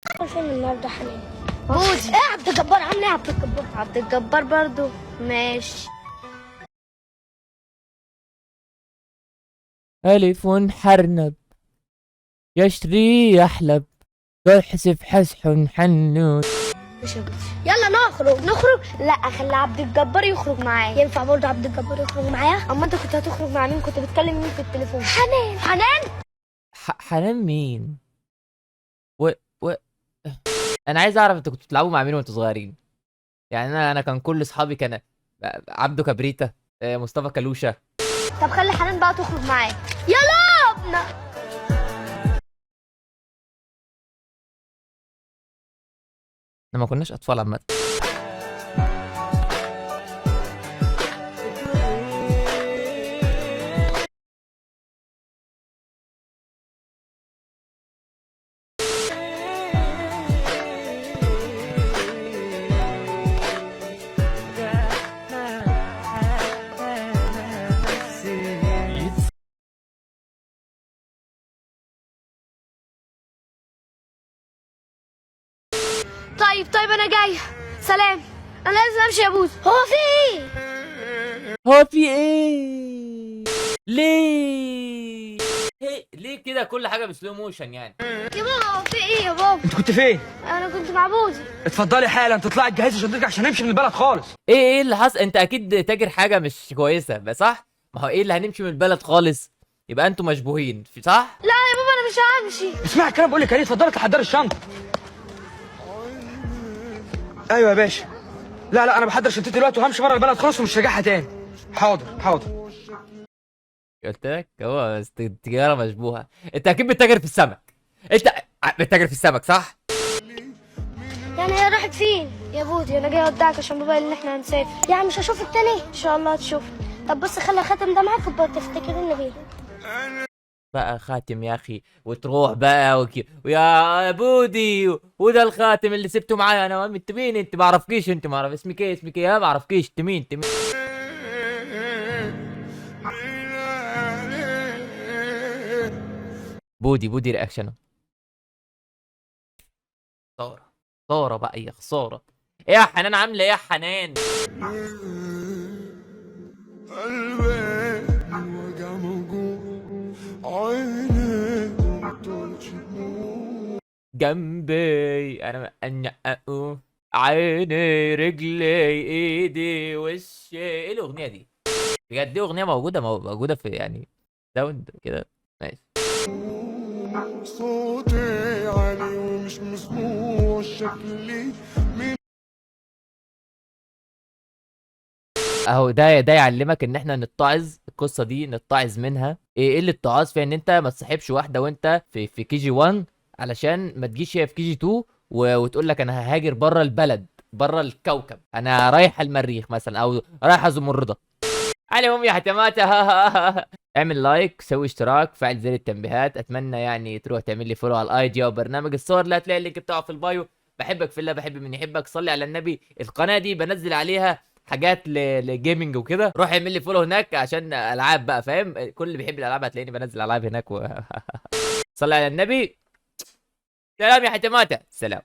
فين النهارده حنان؟ بودي. ايه يا عبد الجبار؟ عامل ايه يا عبد الجبار؟ عبد الجبار برضو ماشي. ألف حرنب يشتري يحلب يحسب حسح حنون. يلا نخرج. لا، خلي عبد الجبار يخرج معايا. ينفع برضه عبد الجبار يخرج معايا؟ اما انت كنت هتخرج مع مين؟ كنت بتكلم مين في التليفون؟ حنان. حنان مين؟ و... و... انا عايز اعرف انتوا كنتوا بتلعبوا مع مين وانتوا صغيرين؟ يعني انا كان كل اصحابي كان عبده كبريتة، مصطفى كلوشة. طب خلي حنان بقى تخرج معايا. يلا ابنا. احنا ما كناش اطفال عامة. طيب انا جايه. سلام. انا لازم امشي يا بوز. هو في ايه؟ هو في ايه؟ ليه؟ ليه كده كل حاجة بسلو موشن يعني؟ يا بابا هو في ايه يا بابا؟ انت كنت فين؟ انا كنت مع بوزي. اتفضلي حالا تطلعي الجهاز عشان ترجع عشان نمشي من البلد خالص. ايه اللي حصل؟ انت اكيد تاجر حاجة مش كويسة بس صح؟ ما هو ايه اللي هنمشي من البلد خالص؟ يبقى انتوا مشبوهين في صح؟ لا يا بابا انا مش همشي. اسمعي الكلام بقول لك عليه، اتفضلي تحضري الشنطه. ايوه يا باشا. لا انا بحضر شنطتي دلوقتي وهمشي بره البلد خالص ومش راجعها تاني. حاضر. قلت لك هو تجارة مشبوهة. انت اكيد بتتاجر في السمك. انت بتتاجر في السمك صح؟ يعني هي راحت فين يا بودي؟ انا جاي اودعك عشان بابا قال ان احنا هنسافر. يعني مش هشوفك تاني ان شاء الله هتشوف. طب بص خلي الخاتم ده معاك وبقى تفتكرني بيه. بقى خاتم يا اخي وتروح بقى ويا بودي وده الخاتم اللي سبته معايا انا. انت مين؟ انت ما اعرفكيش. انت ما اعرف اسمك ايه؟ ما اعرفكيش. انت مين؟ بودي رياكشنه خسارة بقى يا خسارة. ايه يا حنان عاملة ايه يا حنان؟ جنبي انا عيني رجلي ايدي وشي. ايه الاغنية دي؟ بجد دي اغنية موجودة في يعني ساوند كده. ماشي. صوتي عالي ومش مسموع شكلي. اهو ده يعلمك ان احنا نتعظ. القصه دي نتعظ منها. ايه اللي التعاظ فيها؟ ان انت ما تصاحبش واحده وانت في كي جي 1 علشان ما تجيش هي في كي جي 2 وتقول لك انا ههاجر بره البلد بره الكوكب، انا رايح المريخ مثلا او رايح زمردة. علي يا حتمات. اعمل لايك، سوي اشتراك، فعل زر التنبيهات. اتمنى يعني تروح تعمل لي فولو على الاي جي او برنامج الصور اللي هتلاقي اللينك بتاعه في البايو. بحبك في الله، بحب من يحبك. صلي على النبي. القناه دي بنزل عليها حاجات لجيمنج وكده. روح اعمل لي فولو هناك عشان العاب بقى فاهم. كل اللي بيحب الالعاب هتلاقيني بنزل العاب هناك صلي على النبي. سلام يا حتمات. سلام.